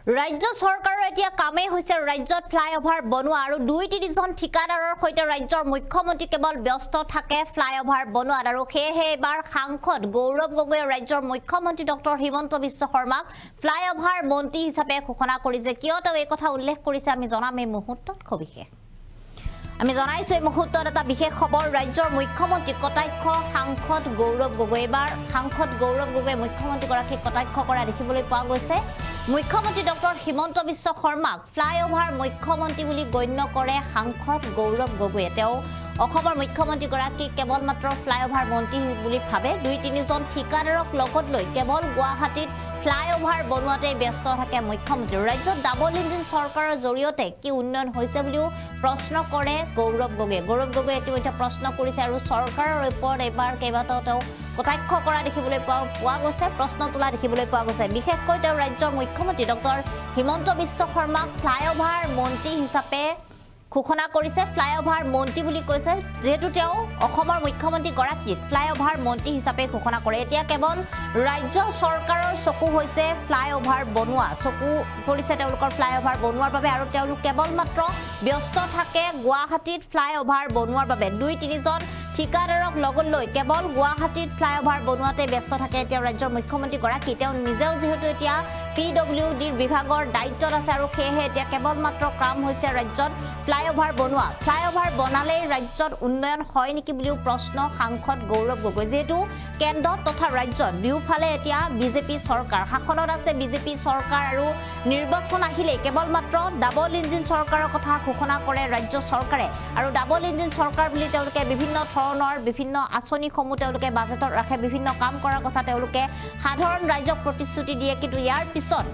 ৰাজ্য চৰকাৰৰ এতিয়া কামেই হৈছে ৰাজ্যত ফ্লাইঅভাৰ বনোৱা আৰু ২-৩জন ঠিকাদাৰৰ সৈতে ৰাজ্যৰ মুখ্যমন্ত্ৰী কেৱল ব্যস্ত থাকে ফ্লাইঅভাৰ বনোৱাত আৰু সেয়েহে এবাৰ সাংসদ গৌৰৱ গগৈয়ে ৰাজ্যৰ মুখ্যমন্ত্ৰী ডক্টৰ হিমন্ত বিশ্ব শৰ্মাক ফ্লাইঅভাৰ মন্ত্ৰী হিচাপে ঘোষণা কৰিছে কিয় তেওঁ এই কথা উল্লেখ কৰিছে আমি জনাম এই মুহূৰ্তত খবিশেষ আমি জনাইছো এই মুহূৰ্তত এটা বিশেষ খবৰ ৰাজ্যৰ মুখ্যমন্ত্ৰী কটাক্ষ সাংসদ গৌৰৱ গগৈ এবাৰ সাংসদ গৌৰৱ গগৈ মুখ্যমন্ত্ৰী গৰাকীক কটাক্ষ কৰা দেখিবলৈ পোৱা গৈছে মুখ্যমন্ত্ৰী ডক্টৰ হিমন্ত বিশ্ব শৰ্মাক ফ্লাইঅভাৰ মুখ্যমন্ত্ৰী বুলি গণ্য কৰে সাংসদ গৌৰৱ গগৈয়ে তেওঁ অসমৰ মুখ্যমন্ত্ৰী গৰাকী কেৱল মাত্ৰ ফ্লাইঅভাৰ মন্ত্ৰী বুলি ভাবে ২-৩জন ঠিকাদাৰক লগত লৈ কেৱল গুৱাহাটীত ফ্লাইঅভাৰ বনোৱাতে ব্যস্ত থাকে মুখ্যমন্ত্ৰী ৰাজ্যত ডাবল ইঞ্জিন চৰকাৰৰ জৰিয়তে কি উন্নয়ন হৈছে বুলিও প্ৰশ্ন কৰে গৌৰৱ গগৈয়ে ইতিমধ্যে প্ৰশ্ন কৰিছে আৰু চৰকাৰৰ ওপৰত এবাৰ কেইবাটাও তেওঁ কটাক্ষ কৰা দেখিবলৈ পোৱা গৈছে প্ৰশ্ন তোলা দেখিবলৈ পোৱা গৈছে বিশেষকৈ তেওঁ ৰাজ্যৰ মুখ্যমন্ত্ৰী ডক্টৰ হিমন্ত বিশ্ব শৰ্মাক ফ্লাইঅভাৰ মন্ত্ৰী হিচাপে ঘোষণা কৰিছে ফ্লাইঅভাৰ মন্ত্ৰী বুলি কৈছে যেহেতু তেওঁ অসমৰ মুখ্যমন্ত্ৰী গৰাকীক ফ্লাইঅভাৰ মন্ত্ৰী হিচাপে ঘোষণা কৰে এতিয়া কেৱল ৰাজ্য চৰকাৰৰ চকু হৈছে ফ্লাইঅভাৰ বনোৱা চকু পৰিছে তেওঁলোকৰ ফ্লাইঅভাৰ বনোৱাৰ বাবে আৰু তেওঁলোক কেৱল মাত্ৰ ব্যস্ত থাকে গুৱাহাটীত ফ্লাইঅভাৰ বনোৱাৰ বাবে ২-৩জন ঠিকাদাৰক লগত লৈ কেৱল গুৱাহাটীত ফ্লাইঅভাৰ বনোৱাতে ব্যস্ত থাকে এতিয়া ৰাজ্যৰ মুখ্যমন্ত্ৰী গৰাকী তেওঁ নিজেও যেহেতু এতিয়া PWDৰ বিভাগৰ দায়িত্বত আছে আৰু সেয়েহে এতিয়া কেৱল মাত্ৰ কাম হৈছে ৰাজ্যত ফ্লাইঅভাৰ বনোৱা ফ্লাইঅভাৰ বনালেই ৰাজ্যত উন্নয়ন হয় নেকি বুলিও প্ৰশ্ন সাংসদ গৌৰৱ গগৈ যেহেতু কেন্দ্ৰ তথা ৰাজ্যত দুয়োফালে এতিয়া বিজেপি চৰকাৰ শাসনত আছে বিজেপি চৰকাৰ আৰু নিৰ্বাচন আহিলে কেৱল মাত্ৰ ডাবল ইঞ্জিন চৰকাৰৰ কথা ঘোষণা কৰে ৰাজ্য চৰকাৰে আৰু ডাবল ইঞ্জিন চৰকাৰ বুলি তেওঁলোকে বিভিন্ন ধৰণৰ বিভিন্ন আঁচনিসমূহ তেওঁলোকে বাজেটত ৰাখে বিভিন্ন কাম কৰাৰ কথা তেওঁলোকে সাধাৰণ ৰাইজক প্ৰতিশ্ৰুতি দিয়ে কিন্তু ইয়াৰ পিছত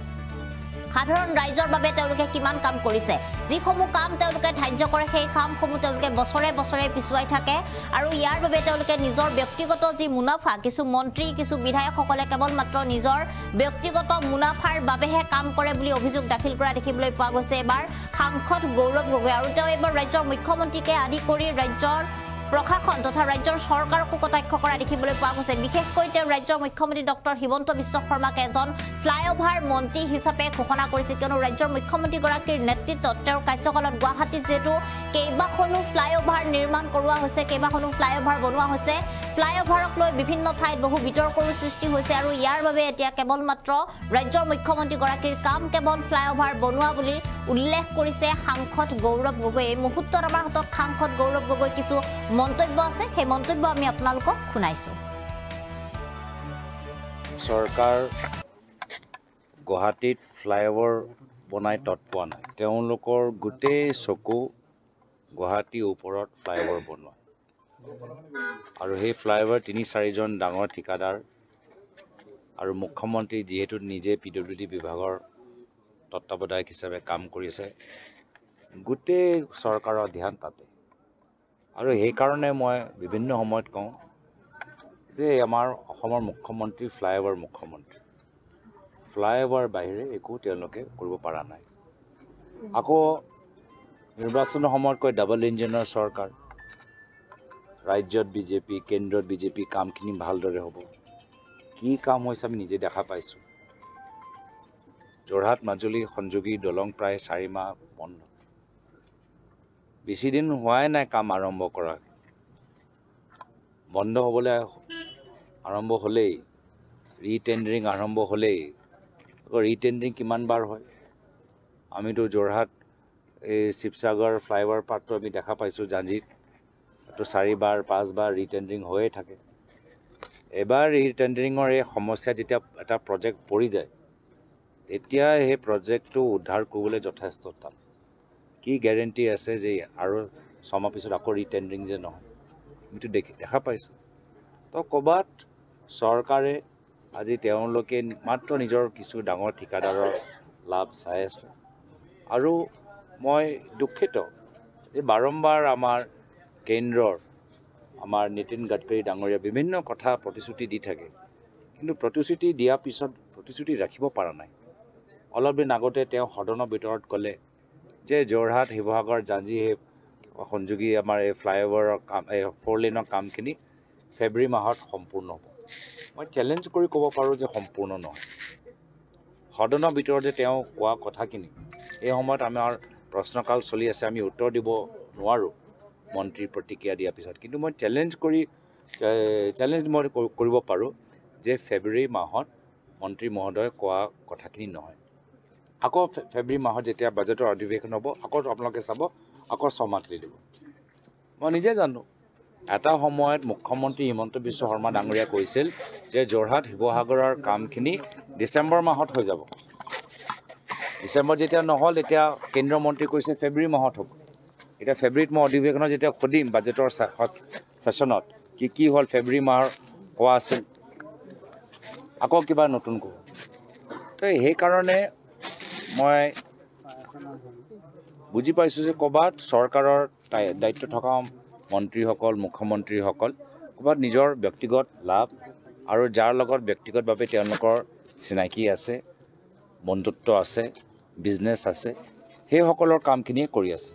সাধাৰণ ৰাইজৰ বাবে তেওঁলোকে কিমান কাম কৰিছে যিসমূহ কাম তেওঁলোকে ধাৰ্য কৰে সেই কামসমূহ তেওঁলোকে বছৰে বছৰে পিছুৱাই থাকে আৰু ইয়াৰ বাবে তেওঁলোকে নিজৰ ব্যক্তিগত যি মুনাফা কিছু মন্ত্ৰী কিছু বিধায়কসকলে কেৱল মাত্ৰ নিজৰ ব্যক্তিগত মুনাফাৰ বাবেহে কাম কৰে বুলি অভিযোগ দাখিল কৰা দেখিবলৈ পোৱা গৈছে এবাৰ সাংসদ গৌৰৱ গগৈ আৰু তেওঁ এবাৰ ৰাজ্যৰ মুখ্যমন্ত্ৰীকে আদি কৰি ৰাজ্যৰ প্ৰশাসন তথা ৰাজ্যৰ চৰকাৰকো কটাক্ষ কৰা দেখিবলৈ পোৱা গৈছে বিশেষকৈ তেওঁ ৰাজ্যৰ মুখ্যমন্ত্ৰী ডক্টৰ হিমন্ত বিশ্ব শৰ্মাক এজন ফ্লাইঅভাৰ মন্ত্ৰী হিচাপে ঘোষণা কৰিছে কিয়নো ৰাজ্যৰ মুখ্যমন্ত্ৰী গৰাকীৰ নেতৃত্বত তেওঁৰ কাৰ্যকালত গুৱাহাটীত যেহেতু কেইবাখনো ফ্লাইঅভাৰ নিৰ্মাণ কৰোৱা হৈছে কেইবাখনো ফ্লাইঅভাৰ বনোৱা হৈছে ফ্লাইঅভাৰক লৈ বিভিন্ন ঠাইত বহু বিতৰ্কৰো সৃষ্টি হৈছে আৰু ইয়াৰ বাবে এতিয়া কেৱল মাত্ৰ ৰাজ্যৰ মুখ্যমন্ত্ৰী গৰাকীৰ কাম কেৱল ফ্লাইঅভাৰ বনোৱা বুলি উল্লেখ কৰিছে সাংসদ গৌৰৱ গগৈ এই মুহূৰ্তত আমাৰ হাতত সাংসদ গৌৰৱ গগৈ কিছু মন্তব্য আছে সেই মন্তব্য আমি আপোনালোকক শুনাইছো সৰকাৰ গুৱাহাটীত ফ্লাইঅভাৰ বনাই তৎপোৱা নাই তেওঁলোকৰ গোটেই চকু গুৱাহাটীৰ ওপৰত ফ্লাইঅভাৰ বনোৱা আৰু সেই ফ্লাইঅভাৰ ৩-৪জন ডাঙৰ ঠিকাদাৰ আৰু মুখ্যমন্ত্ৰী যিহেতু নিজে PWD বিভাগৰ তত্ত্বাৱধায়ক হিচাপে কাম কৰিছে গোটেই চৰকাৰৰ ধ্যান তাতে আৰু সেইকাৰণে মই বিভিন্ন সময়ত কওঁ যে আমাৰ অসমৰ মুখ্যমন্ত্ৰী ফ্লাইঅভাৰ মুখ্যমন্ত্ৰী ফ্লাইঅভাৰ বাহিৰে একো তেওঁলোকে কৰিব পৰা নাই আকৌ নিৰ্বাচনৰ সময়ত কৈ ডাবল ইঞ্জিনৰ চৰকাৰ ৰাজ্যত বিজেপি কেন্দ্ৰত বিজেপি কামখিনি ভালদৰে হ'ব কি কাম হৈছে আমি নিজে দেখা পাইছোঁ যোৰহাট মাজুলী সংযোগী দলং প্ৰায় 4 মাহ বন্ধ বেছি দিন হোৱাই নাই কাম আৰম্ভ কৰা বন্ধ হ'বলৈ আৰম্ভ হ'লেই ৰিটেণ্ডাৰিং আৰম্ভ হ'লেই ৰিটেণ্ডাৰিং কিমান বাৰ হয় আমিতো যোৰহাট এই শিৱসাগৰ ফ্লাইঅভাৰ পাৰ্টটো আমি দেখা পাইছোঁ জাঁজিত তো 4 বাৰ 5 বাৰ ৰিটেণ্ডাৰিং হৈয়ে থাকে এবাৰ ৰিটেণ্ডাৰিঙৰ এই সমস্যা যেতিয়া এটা প্ৰজেক্ট পৰি যায় তেতিয়া সেই প্ৰজেক্টটো উদ্ধাৰ কৰিবলৈ যথেষ্ট টান কি গ্যাৰেণ্টি আছে যে আৰু 6 মাহ পিছত আকৌ ৰিটেণ্ডাৰিং যে নহয় আমিতো দেখা পাইছোঁ তো ক'ৰবাত চৰকাৰে আজি তেওঁলোকে মাত্ৰ নিজৰ কিছু ডাঙৰ ঠিকাদাৰৰ লাভ চাই আছে আৰু মই দুখিত যে বাৰম্বাৰ আমাৰ কেন্দ্ৰৰ আমাৰ নীতিন গাডকাৰী ডাঙৰীয়া বিভিন্ন কথা প্ৰতিশ্ৰুতি দি থাকে কিন্তু প্ৰতিশ্ৰুতি দিয়াৰ পিছত প্ৰতিশ্ৰুতি ৰাখিব পৰা নাই অলপ দিন আগতে তেওঁ সদনৰ ভিতৰত ক'লে যে যোৰহাট শিৱসাগৰ জাঁজি সংযোগী আমাৰ এই ফ্লাইঅভাৰৰ কাম এই 4 লেনৰ কামখিনি ফেব্ৰুৱাৰী মাহত সম্পূৰ্ণ হ'ব মই চেলেঞ্জ কৰি ক'ব পাৰোঁ যে সম্পূৰ্ণ নহয় সদনৰ ভিতৰত যে তেওঁ কোৱা কথাখিনি এই সময়ত আমাৰ প্ৰশ্নকাল চলি আছে, আমি উত্তৰ দিব নোৱাৰোঁ মন্ত্ৰীৰ প্ৰতিক্ৰিয়া দিয়াৰ পিছত। কিন্তু মই চেলেঞ্জ কৰিব পাৰোঁ যে ফেব্ৰুৱাৰী মাহত মন্ত্ৰী মহোদয়ে কোৱা কথাখিনি নহয়। আকৌ ফেব্ৰুৱাৰী মাহত যেতিয়া বাজেটৰ অধিৱেশন হ'ব, আকৌ আপোনালোকে চাব, আকৌ 6 মাহ তুলি দিব। মই নিজে জানো এটা সময়ত মুখ্যমন্ত্ৰী হিমন্ত বিশ্ব শৰ্মা ডাঙৰীয়াই কৈছিল যে যোৰহাট শিৱসাগৰৰ কামখিনি ডিচেম্বৰ মাহত হৈ যাব। ডিচেম্বৰ যেতিয়া নহ'ল, এতিয়া কেন্দ্ৰীয় মন্ত্ৰী কৈছে ফেব্ৰুৱাৰী মাহত হ'ব। এতিয়া ফেব্ৰুৱাৰীত মই অধিৱেশনত যেতিয়া সুধিম বাজেটৰ ছেশ্যনত কি হ'ল, ফেব্ৰুৱাৰী মাহৰ কোৱা আছিল, আকৌ কিবা নতুন ক'ব। তো সেইকাৰণে মই বুজি পাইছোঁ যে ক'ৰবাত চৰকাৰৰ দায়িত্ব থকা মন্ত্ৰীসকল, মুখ্যমন্ত্ৰীসকল ক'ৰবাত নিজৰ ব্যক্তিগত লাভ আৰু যাৰ লগত ব্যক্তিগতভাৱে তেওঁলোকৰ চিনাকি আছে, বন্ধুত্ব আছে, বিজনেছ আছে, সেইসকলৰ কামখিনিয়ে কৰি আছে।